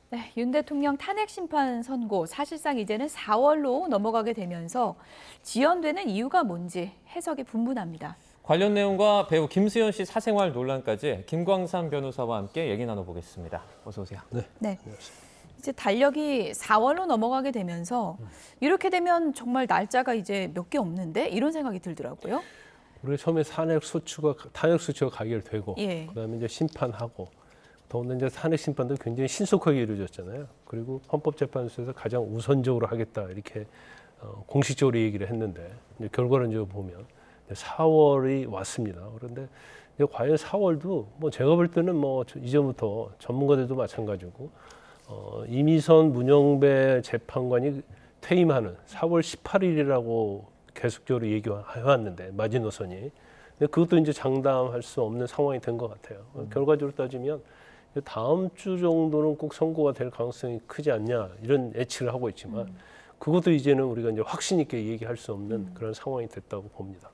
네, 윤 대통령 탄핵 심판 선고 사실상 이제는 4월로 넘어가게 되면서 지연되는 이유가 뭔지 해석이 분분합니다. 관련 내용과 배우 김수현 씨 사생활 논란까지 김광삼 변호사와 함께 얘기 나눠보겠습니다. 어서 오세요. 네. 이제 달력이 4월로 넘어가게 되면서 이렇게 되면 정말 날짜가 이제 몇 개 없는데 이런 생각이 들더라고요. 우리가 처음에 탄핵 소추가 가결되고 예. 그다음에 이제 심판하고 더군다나 이제 탄핵 심판도 굉장히 신속하게 이루어졌잖아요. 그리고 헌법재판소에서 가장 우선적으로 하겠다 이렇게 공식적으로 얘기를 했는데 이제 결과를 이제 보면 4월이 왔습니다. 그런데 이제 과연 4월도 뭐 제가 볼 때는 뭐 이전부터 전문가들도 마찬가지고 이미선 문영배 재판관이 퇴임하는 4월 18일이라고 계속적으로 얘기해왔는데 마지노선이 근데 그것도 이제 장담할 수 없는 상황이 된 것 같아요. 결과적으로 따지면 다음 주 정도는 꼭 선고가 될 가능성이 크지 않냐 이런 예측을 하고 있지만 그것도 이제는 우리가 이제 확신 있게 얘기할 수 없는 그런 상황이 됐다고 봅니다.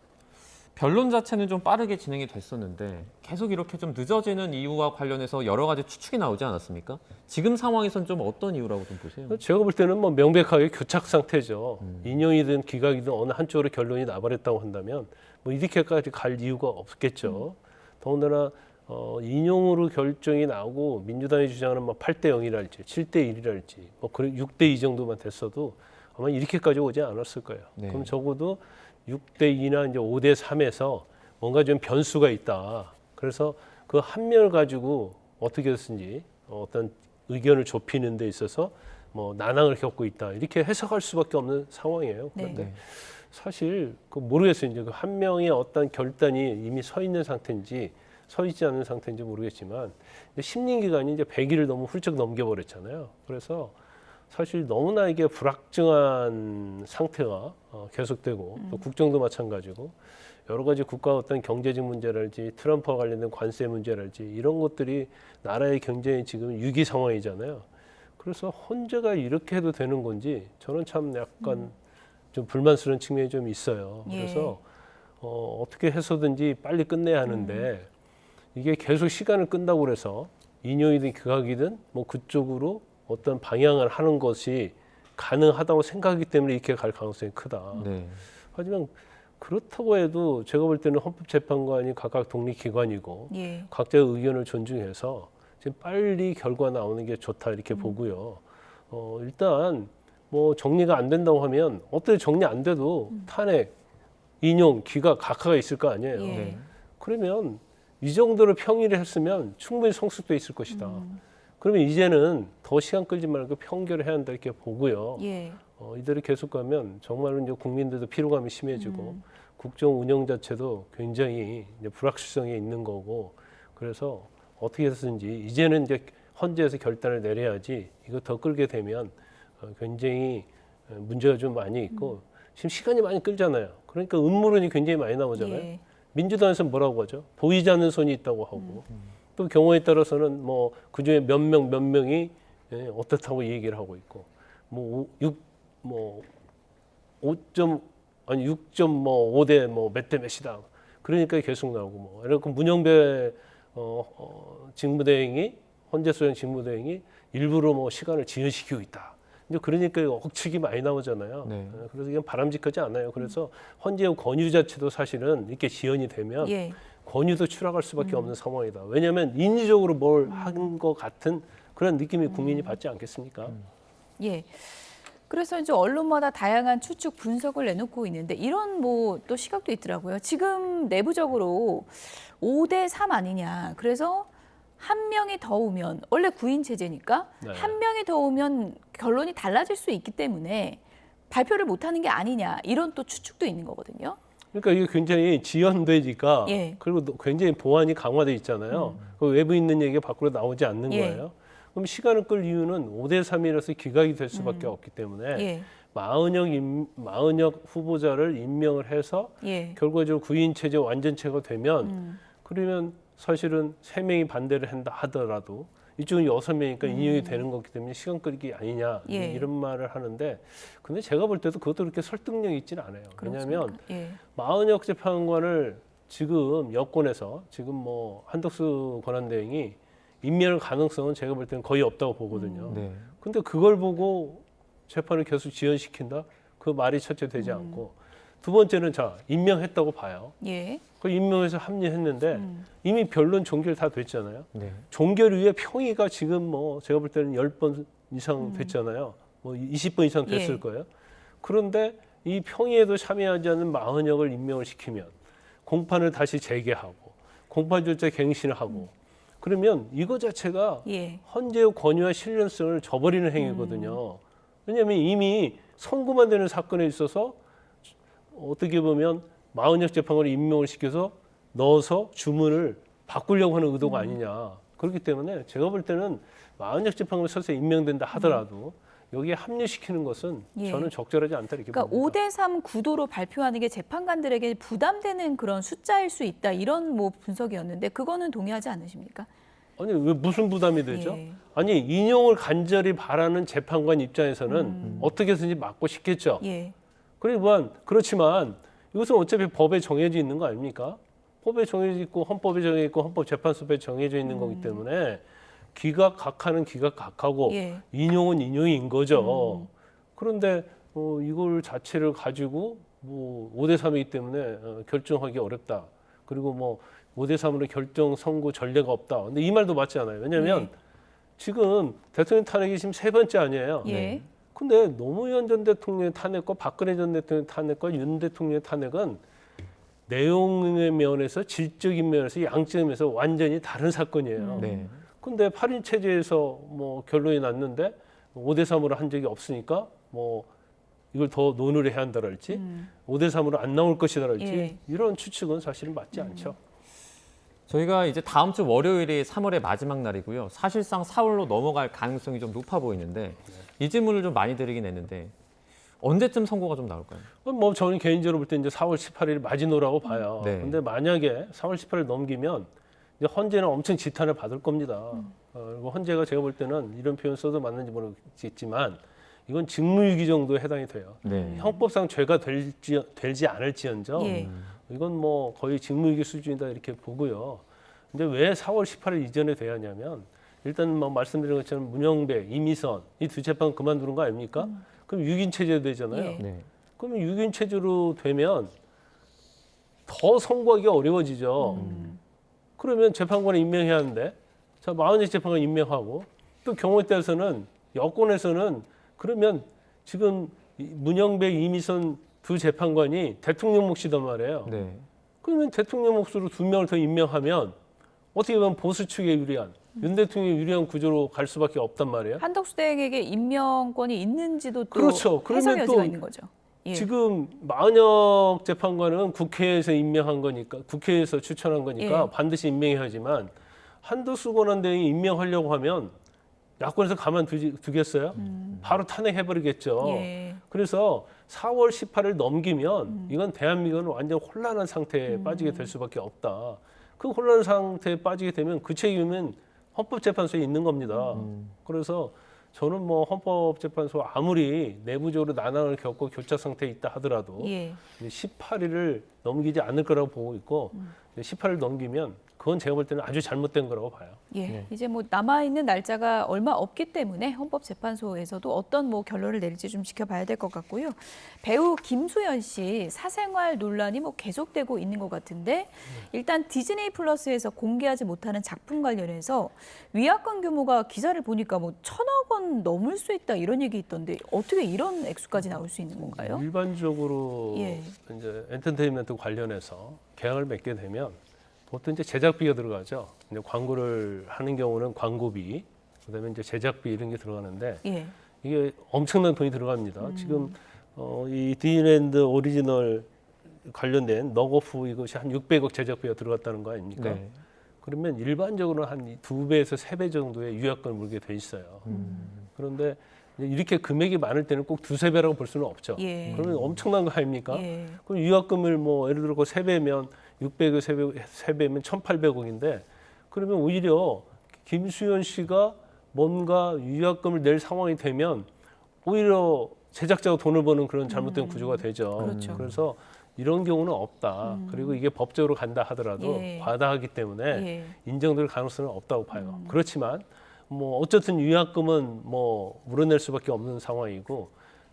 변론 자체는 좀 빠르게 진행이 됐었는데 계속 이렇게 좀 늦어지는 이유와 관련해서 여러 가지 추측이 나오지 않았습니까? 지금 상황에선 좀 어떤 이유라고 좀 보세요? 제가 볼 때는 뭐 명백하게 교착 상태죠. 인용이든 기각이든 어느 한쪽으로 결론이 나버렸다고 한다면 뭐 이렇게까지 갈 이유가 없겠죠. 더군다나 인용으로 결정이 나고 민주당이 주장하는 뭐 8대 0이랄지 7대 1이랄지 뭐 6대 2 정도만 됐어도 아마 이렇게까지 오지 않았을 거예요. 네. 그럼 적어도 6대 2나 이제 5대 3에서 뭔가 좀 변수가 있다. 그래서 그 한 면을 가지고 어떻게 했든지 어떤 의견을 좁히는 데 있어서 뭐 난항을 겪고 있다. 이렇게 해석할 수밖에 없는 상황이에요. 그런데 네. 사실 그 모르겠어요. 이제 그 한 명의 어떤 결단이 이미 서 있는 상태인지 서 있지 않은 상태인지 모르겠지만 심리 기간이 이제 100일을 너무 훌쩍 넘겨버렸잖아요. 그래서 사실 너무나 이게 불확정한 상태가 계속되고 또 국정도 마찬가지고 여러 가지 국가 어떤 경제적 문제랄지 트럼프와 관련된 관세 문제랄지 이런 것들이 나라의 경제에 지금 위기 상황이잖아요. 그래서 헌재가 이렇게 해도 되는 건지 저는 참 약간 좀 불만스러운 측면이 좀 있어요. 예. 그래서 어떻게 해서든지 빨리 끝내야 하는데 이게 계속 시간을 끈다고 그래서 인용이든 기각이든 뭐 그쪽으로 어떤 방향을 하는 것이 가능하다고 생각하기 때문에 이렇게 갈 가능성이 크다. 네. 하지만 그렇다고 해도 제가 볼 때는 헌법재판관이 각각 독립기관이고 예. 각자의 의견을 존중해서 지금 빨리 결과 나오는 게 좋다 이렇게 보고요. 일단 뭐 정리가 안 된다고 하면 어떻게 정리 안 돼도 탄핵, 인용, 기각 각하가 있을 거 아니에요. 예. 네. 그러면 이 정도로 평의를 했으면 충분히 성숙돼 있을 것이다. 그러면 이제는 더 시간 끌지 말고 평결을 해야 한다 이렇게 보고요. 예. 이대로 계속 가면 정말로 이제 국민들도 피로감이 심해지고 국정 운영 자체도 굉장히 이제 불확실성이 있는 거고 그래서 어떻게 해서든지 이제는 이제 헌재에서 결단을 내려야지 이거 더 끌게 되면 굉장히 문제가 좀 많이 있고 지금 시간이 많이 끌잖아요. 그러니까 음모론이 굉장히 많이 나오잖아요. 예. 민주당에서는 뭐라고 하죠? 보이지 않는 손이 있다고 하고 또 경우에 따라서는 뭐 그중에 몇 명이 어떻다고 얘기를 하고 있고 뭐 6.5대 뭐 몇 대 몇이다. 그러니까 계속 나오고 뭐 이렇게 문영배 직무대행이 헌재소장 직무대행이 일부러 뭐 시간을 지연시키고 있다. 이제 그러니까 억측이 많이 나오잖아요. 네. 그래서 이건 바람직하지 않아요. 그래서 헌재의 권유 자체도 사실은 이렇게 지연이 되면 예. 권유도 추락할 수밖에 없는 상황이다. 왜냐하면 인위적으로 뭘 한 것 같은 그런 느낌이 국민이 받지 않겠습니까? 예. 그래서 이제 언론마다 다양한 추측 분석을 내놓고 있는데 이런 뭐 또 시각도 있더라고요. 지금 내부적으로 5대 3 아니냐. 그래서 한 명이 더 오면 원래 9인 체제니까 네. 한 명이 더 오면 결론이 달라질 수 있기 때문에 발표를 못 하는 게 아니냐. 이런 또 추측도 있는 거거든요. 그러니까 이게 굉장히 지연되니까 예. 그리고 굉장히 보안이 강화돼 있잖아요. 그 외부 있는 얘기가 밖으로 나오지 않는 예. 거예요. 그럼 시간을 끌 이유는 5대 3이라서 기각이 될 수밖에 없기 때문에 예. 마은혁 후보자를 임명을 해서 예. 결과적으로 9인 체제 완전체가 되면 그러면 사실은 3명이 반대를 한다 하더라도 이쪽은 6명이니까 인용이 되는 거기 때문에 시간 끌기 아니냐 예. 이런 말을 하는데 근데 제가 볼 때도 그것도 그렇게 설득력이 있지는 않아요. 왜냐하면 예. 마은혁 재판관을 지금 여권에서 지금 뭐 한덕수 권한대행이 임명할 가능성은 제가 볼 때는 거의 없다고 보거든요. 네. 근데 그걸 보고 재판을 계속 지연시킨다? 그 말이 첫째 되지 않고 두 번째는 자 임명했다고 봐요. 예. 그 임명해서 합류했는데 이미 변론 종결 다 됐잖아요. 네. 종결 후에 평의가 지금 뭐 제가 볼 때는 10번 이상 됐잖아요. 뭐 20번 이상 됐을 예. 거예요. 그런데 이 평의에도 참여하지 않는 40역을 임명을 시키면 공판을 다시 재개하고 공판 절차 갱신을 하고 그러면 이거 자체가 예. 헌재의 권위와 신뢰성을 저버리는 행위거든요. 왜냐하면 이미 선고만 되는 사건에 있어서 어떻게 보면 40역 재판관을 임명을 시켜서 넣어서 주문을 바꾸려고 하는 의도가 아니냐. 그렇기 때문에 제가 볼 때는 40역 재판관이 설사 임명된다 하더라도 여기에 합류시키는 것은 예. 저는 적절하지 않다 이렇게 그러니까 봅니다. 5대3 구도로 발표하는 게 재판관들에게 부담되는 그런 숫자일 수 있다 이런 뭐 분석이었는데 그거는 동의하지 않으십니까? 아니 왜 무슨 부담이 되죠? 예. 아니 인용을 간절히 바라는 재판관 입장에서는 어떻게 해서든지 막고 싶겠죠. 예. 그렇지만 이것은 어차피 법에 정해져 있는 거 아닙니까? 법에 정해져 있고 헌법에 정해져 있고 헌법재판소에 정해져 있는 거기 때문에 기각각하는 기각각하고 예. 인용은 인용인 거죠. 그런데 이걸 자체를 가지고 뭐 5대3이기 때문에 결정하기 어렵다. 그리고 뭐 5대3으로 결정 선고 전례가 없다. 근데 이 말도 맞지 않아요. 왜냐하면 예. 지금 대통령 탄핵이 지금 3번째 아니에요. 예. 근데 노무현 전 대통령의 탄핵과 박근혜 전 대통령의 탄핵과 윤 대통령의 탄핵은 내용의 면에서 질적인 면에서 양적인 면에서 완전히 다른 사건이에요. 네. 근데 8인 체제에서 뭐 결론이 났는데 5대3으로 한 적이 없으니까 뭐 이걸 더 논의를 해야 한다랄지 5대3으로 안 나올 것이다랄지 예. 이런 추측은 사실은 맞지 않죠. 저희가 이제 다음 주 월요일이 3월의 마지막 날이고요. 사실상 4월로 넘어갈 가능성이 좀 높아 보이는데 이 질문을 좀 많이 드리긴 했는데 언제쯤 선고가 좀 나올까요? 뭐 저는 개인적으로 볼 때 이제 4월 18일 마지노라고 봐요. 네. 근데 만약에 4월 18일 넘기면 이제 헌재는 엄청 지탄을 받을 겁니다. 그리고 헌재가 제가 볼 때는 이런 표현 써도 맞는지 모르겠지만 이건 직무유기 정도에 해당이 돼요. 네. 형법상 죄가 되지 않을지언정 예. 이건 뭐 거의 직무유기 수준이다 이렇게 보고요. 근데 왜 4월 18일 이전에 돼야 하냐면 일단 뭐 말씀드린 것처럼 문영배, 이미선 이 두 재판 그만두는 거 아닙니까? 그럼 6인 체제 되잖아요. 예. 네. 그러면 6인 체제로 되면 더 선고하기 어려워지죠. 그러면 재판관을 임명해야 하는데 자 40여 재판관 임명하고 또 경우에 따라서는 여권에서는 그러면 지금 문영배, 이미선 두 재판관이 대통령 몫이단 말이에요. 네. 그러면 대통령 몫으로 2명을 더 임명하면 어떻게 보면 보수 측에 유리한 윤 대통령에 유리한 구조로 갈 수밖에 없단 말이에요. 한덕수 대행에게 임명권이 있는지도 또 그렇죠. 해석 그러면 여지가 또 있는 거죠. 예. 지금 40여 재판관은 국회에서 임명한 거니까 국회에서 추천한 거니까 예. 반드시 임명해야 하지만 한덕수 권한대행이 임명하려고 하면 야권에서 가만두겠어요? 바로 탄핵해버리겠죠. 예. 그래서 4월 18일 넘기면 이건 대한민국은 완전 혼란한 상태에 빠지게 될 수밖에 없다. 그 혼란한 상태에 빠지게 되면 그 책임은 헌법재판소에 있는 겁니다. 그래서 저는 뭐 헌법재판소 아무리 내부적으로 난항을 겪고 교차 상태에 있다 하더라도 예. 18일을 넘기지 않을 거라고 보고 있고 18일 넘기면 그건 제가 볼 때는 아주 잘못된 거라고 봐요. 예. 네. 이제 뭐 남아 있는 날짜가 얼마 없기 때문에 헌법재판소에서도 어떤 뭐 결론을 내릴지 좀 지켜봐야 될 것 같고요. 배우 김수현 씨 사생활 논란이 뭐 계속되고 있는 것 같은데 일단 디즈니이 플러스에서 공개하지 못하는 작품 관련해서 위약금 규모가 기사를 보니까 뭐 1,000억 원 넘을 수 있다 이런 얘기 있던데 어떻게 이런 액수까지 나올 수 있는 건가요? 일반적으로 예. 이제 엔터테인먼트 관련해서 계약을 맺게 되면 보통 이제 제작비가 들어가죠. 이제 광고를 하는 경우는 광고비, 그다음에 이제 제작비 이런 게 들어가는데 예. 이게 엄청난 돈이 들어갑니다. 지금 이 디즈니랜드 오리지널 관련된 넉오프 이것이 한 600억 제작비가 들어갔다는 거 아닙니까? 네. 그러면 일반적으로 한 2배에서 3배 정도의 유약금을 물게 돼 있어요. 그런데 이제 이렇게 금액이 많을 때는 꼭 2~3배라고 볼 수는 없죠. 예. 그러면 엄청난 거 아닙니까? 예. 그럼 유약금을 뭐 예를 들어 3배면 600을 3배면 1,800억인데 그러면 오히려 김수현 씨가 뭔가 유약금을 낼 상황이 되면 오히려 제작자가 돈을 버는 그런 잘못된 구조가 되죠. 그렇죠. 그래서 이런 경우는 없다. 그리고 이게 법적으로 간다 하더라도 예. 과다하기 때문에 예. 인정될 가능성은 없다고 봐요. 그렇지만 뭐 어쨌든 위약금은 뭐 물어낼 수밖에 없는 상황이고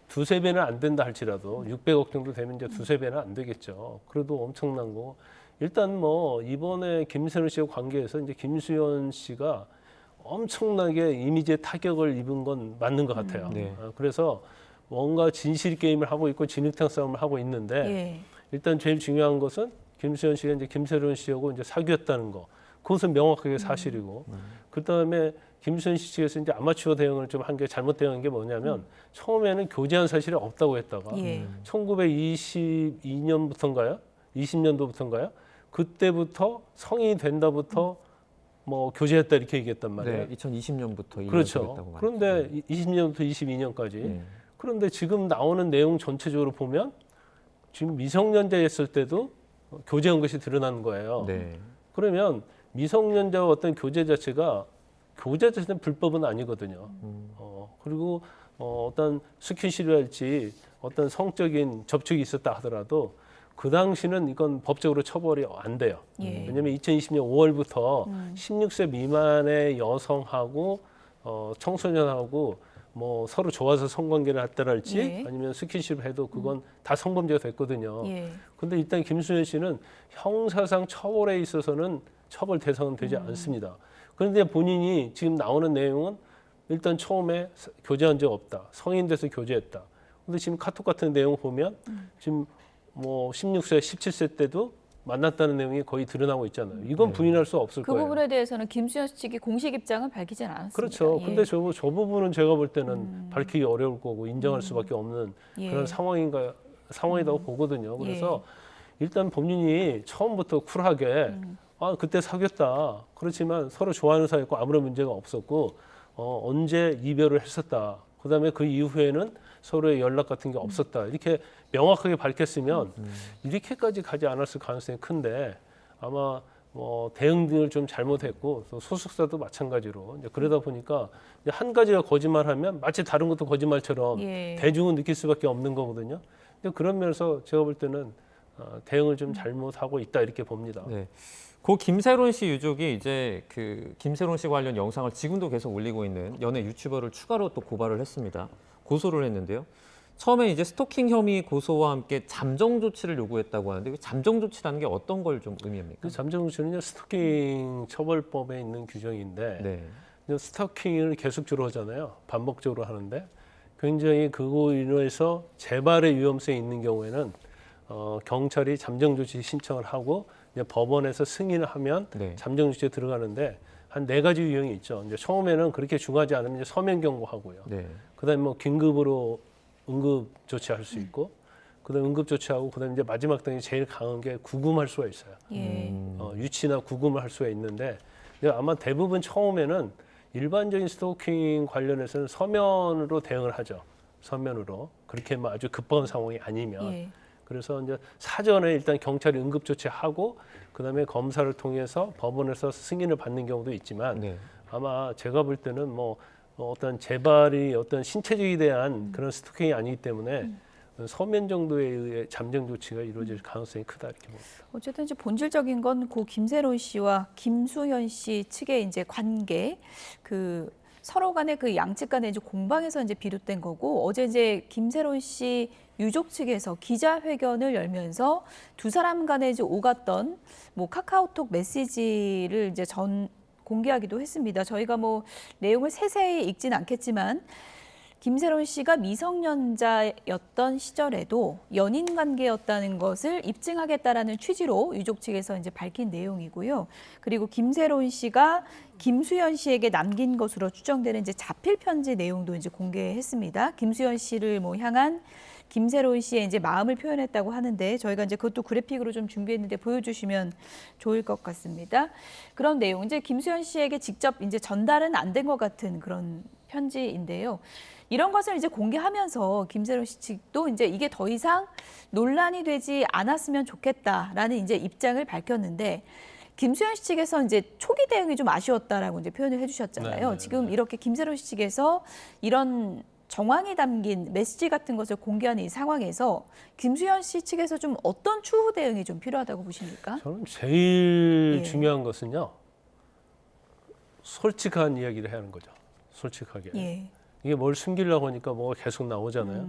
두세 배는 안 된다 할지라도 600억 정도 되면 이제 두세 배는 안 되겠죠. 그래도 엄청난 거. 일단 뭐 이번에 김세론 씨와 관계해서 이제 김수현 씨가 엄청나게 이미지에 타격을 입은 건 맞는 것 같아요. 네. 그래서 뭔가 진실 게임을 하고 있고 진흙탕 싸움을 하고 있는데 예. 일단 제일 중요한 것은 김수현 씨가 이제 김세론 씨하고 이제 사귀었다는 거. 그것은 명확하게 사실이고 그다음에 김수현 씨 측에서 이제 아마추어 대응을 좀 한 게 잘못 대응한 게 뭐냐면 처음에는 교제한 사실이 없다고 했다가 예. 1922년부터인가요? 20년도부터인가요? 그때부터 성인이 된다부터 뭐 교제했다 이렇게 얘기했단 말이에요. 네, 2020년부터 그렇죠. 그런데 20년부터 22년까지 네. 그런데 지금 나오는 내용 전체적으로 보면 지금 미성년자였을 때도 교제한 것이 드러나는 거예요. 네. 그러면 미성년자와 어떤 교제 자체가 교제 자체는 불법은 아니거든요. 그리고 어떤 스킨십이랄지 어떤 성적인 접촉이 있었다 하더라도 그 당시는 이건 법적으로 처벌이 안 돼요. 예. 왜냐하면 2020년 5월부터 16세 미만의 여성하고 청소년하고 뭐 서로 좋아서 성관계를 했다랄지 예. 아니면 스킨십을 해도 그건 다 성범죄가 됐거든요. 예. 근데 일단 김수현 씨는 형사상 처벌에 있어서는 처벌 대상은 되지 않습니다. 그런데 본인이 지금 나오는 내용은 일단 처음에 교제한 적 없다. 성인 돼서 교제했다. 근데 지금 카톡 같은 내용 보면 지금 뭐 16세, 17세 때도 만났다는 내용이 거의 드러나고 있잖아요. 이건 부인할 수 없을 그 거예요. 부분에 대해서는 김수현 씨 측이 공식 입장은 밝히진 않았습니다. 그렇죠. 예. 근데 저 부분은 제가 볼 때는 밝히기 어려울 거고 인정할 수밖에 없는 예. 그런 상황이라고 보거든요. 그래서 일단 본인이 처음부터 쿨하게 아 그때 사귀었다. 그렇지만 서로 좋아하는 사이였고 아무런 문제가 없었고 언제 이별을 했었다. 그다음에 그 이후에는 서로의 연락 같은 게 없었다. 이렇게 명확하게 밝혔으면 이렇게까지 가지 않았을 가능성이 큰데 아마 뭐 대응 등을 좀 잘못했고 또 소속사도 마찬가지로 이제 그러다 보니까 이제 한 가지가 거짓말하면 마치 다른 것도 거짓말처럼 예. 대중은 느낄 수밖에 없는 거거든요. 근데 그런 면에서 제가 볼 때는 대응을 좀 잘못하고 있다 이렇게 봅니다. 네. 고 김세론 씨 유족이 이제 그 김세론 씨 관련 영상을 지금도 계속 올리고 있는 연예 유튜버를 추가로 또 고발을 했습니다. 고소를 했는데요. 처음에 이제 스토킹 혐의 고소와 함께 잠정 조치를 요구했다고 하는데 그 잠정 조치라는 게 어떤 걸 좀 의미합니까? 그 잠정 조치는 스토킹 처벌법에 있는 규정인데 네. 스토킹을 계속적으로 하잖아요. 반복적으로 하는데 굉장히 그거 인해서 재발의 위험성이 있는 경우에는 경찰이 잠정 조치 신청을 하고 이제 법원에서 승인을 하면 네. 잠정 조치에 들어가는데 한 4가지 유형이 있죠. 이제 처음에는 그렇게 중하지 않으면 이제 서면 경고하고요. 네. 그다음에 뭐 긴급으로 응급 조치할 수 있고, 그다음에 응급 조치하고, 그다음에 이제 마지막 단계 제일 강한 게 구금할 수가 있어요. 예. 유치나 구금을 할 수가 있는데 근데 아마 대부분 처음에는 일반적인 스토킹 관련해서는 서면으로 대응을 하죠. 서면으로 그렇게 뭐 아주 급박한 상황이 아니면. 예. 그래서 이제 사전에 일단 경찰이 응급 조치하고 그다음에 검사를 통해서 법원에서 승인을 받는 경우도 있지만 네. 아마 제가 볼 때는 뭐 어떤 재발이 어떤 신체적에 대한 그런 스토킹이 아니기 때문에 서면 정도에 의해 잠정 조치가 이루어질 가능성이 크다 이렇게 봅니다. 어쨌든 이제 본질적인 건 고 김세론 씨와 김수현 씨 측의 이제 관계, 그 서로 간의 그 양측 간의 이제 공방에서 이제 비롯된 거고, 어제 이제 김세론 씨 유족 측에서 기자회견을 열면서 두 사람 간에 이제 오갔던 뭐 카카오톡 메시지를 이제 공개하기도 했습니다. 저희가 뭐 내용을 세세히 읽진 않겠지만 김세론 씨가 미성년자였던 시절에도 연인 관계였다는 것을 입증하겠다라는 취지로 유족 측에서 이제 밝힌 내용이고요. 그리고 김세론 씨가 김수현 씨에게 남긴 것으로 추정되는 이제 자필 편지 내용도 이제 공개했습니다. 김수현 씨를 뭐 향한 김세론 씨의 이제 마음을 표현했다고 하는데 저희가 이제 그것도 그래픽으로 좀 준비했는데 보여주시면 좋을 것 같습니다. 그런 내용 이제 김수현 씨에게 직접 이제 전달은 안 된 것 같은 그런 편지인데요. 이런 것을 이제 공개하면서 김세론 씨 측도 이제 이게 더 이상 논란이 되지 않았으면 좋겠다라는 이제 입장을 밝혔는데 김수현 씨 측에서 이제 초기 대응이 좀 아쉬웠다라고 이제 표현을 해주셨잖아요. 네. 지금 이렇게 김세론 씨 측에서 이런 정황이 담긴 메시지 같은 것을 공개하는 이 상황에서 김수현 씨 측에서 좀 어떤 추후 대응이 좀 필요하다고 보십니까? 저는 제일 예. 중요한 것은요. 솔직한 이야기를 하는 거죠. 솔직하게. 예. 이게 뭘 숨기려고 하니까 뭐가 계속 나오잖아요.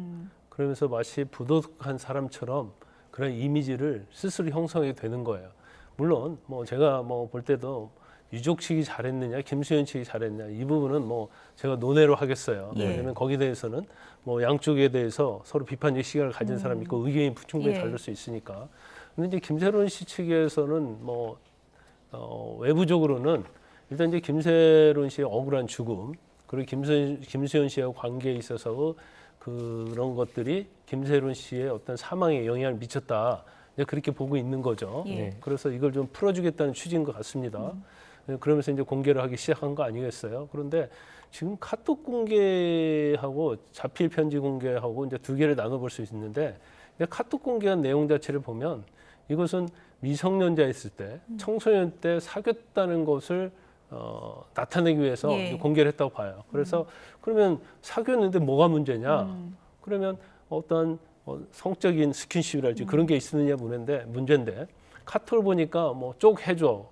그러면서 마치 부도덕한 사람처럼 그런 이미지를 스스로 형성하게 되는 거예요. 물론 뭐 제가 뭐 볼 때도 유족 측이 잘했느냐, 김수현 측이 잘했느냐 이 부분은 뭐 제가 논외로 하겠어요. 예. 왜냐하면 거기에 대해서는 뭐 양쪽에 대해서 서로 비판적 시각을 가진 사람이 있고 의견이 충분히 예. 다를 수 있으니까. 근데 이제 김세론 씨 측에서는 뭐 외부적으로는 일단 이제 김세론 씨의 억울한 죽음 그리고 김수현 씨하고 관계에 있어서 그런 것들이 김세론 씨의 어떤 사망에 영향을 미쳤다. 이제 그렇게 보고 있는 거죠. 예. 네. 그래서 이걸 좀 풀어주겠다는 취지인 것 같습니다. 그러면서 이제 공개를 하기 시작한 거 아니겠어요? 그런데 지금 카톡 공개하고 자필 편지 공개하고 이제 두 개를 나눠볼 수 있는데 카톡 공개한 내용 자체를 보면 이것은 미성년자였을 때 청소년 때 사귀었다는 것을 나타내기 위해서 예. 공개를 했다고 봐요. 그래서 그러면 사귀었는데 뭐가 문제냐? 그러면 어떤 성적인 스킨십이랄지 그런 게 있느냐 문제인데 카톡을 보니까 뭐 쪽 해줘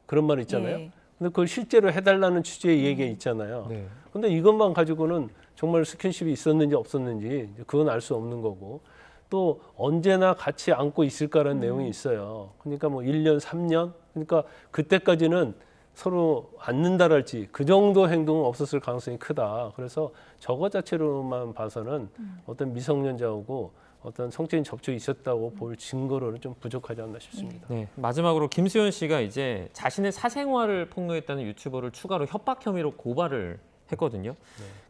그런 말 있잖아요. 예. 근데 그걸 실제로 해달라는 취지의 얘기가 있잖아요. 네. 근데 이것만 가지고는 정말 스킨십이 있었는지 없었는지 그건 알 수 없는 거고 또 언제나 같이 안고 있을까라는 내용이 있어요. 그러니까 뭐 1년, 3년 그러니까 그때까지는 서로 안는다랄지 그 정도 행동은 없었을 가능성이 크다. 그래서 저거 자체로만 봐서는 어떤 미성년자하고 어떤 성적인 접촉이 있었다고 볼 증거로는 좀 부족하지 않나 싶습니다. 네, 마지막으로 김수현 씨가 이제 자신의 사생활을 폭로했다는 유튜버를 추가로 협박 혐의로 고발을 했거든요.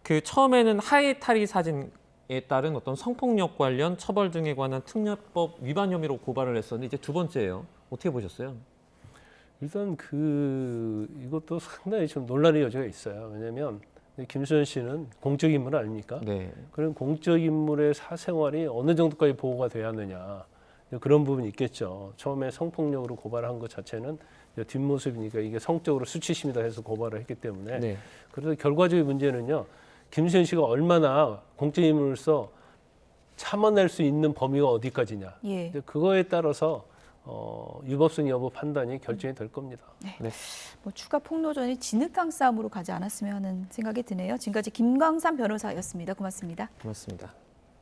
그 처음에는 하이탈이 사진에 따른 어떤 성폭력 관련 처벌 등에 관한 특례법 위반 혐의로 고발을 했었는데 이제 두 번째예요. 어떻게 보셨어요? 일단 이것도 상당히 좀 논란의 여지가 있어요. 왜냐하면 김수현 씨는 공적 인물 아닙니까? 네. 그런 공적 인물의 사생활이 어느 정도까지 보호가 돼야 하느냐 그런 부분이 있겠죠. 처음에 성폭력으로 고발한 것 자체는 뒷모습이니까 이게 성적으로 수치심이다 해서 고발을 했기 때문에 네. 그래서 결과적인 문제는요. 김수현 씨가 얼마나 공적 인물로서 참아낼 수 있는 범위가 어디까지냐. 예. 그거에 따라서 유법성 여부 판단이 결정이 될 겁니다. 네. 뭐 추가 폭로전이 진흙탕 싸움으로 가지 않았으면 하는 생각이 드네요. 지금까지 김광삼 변호사였습니다. 고맙습니다. 고맙습니다.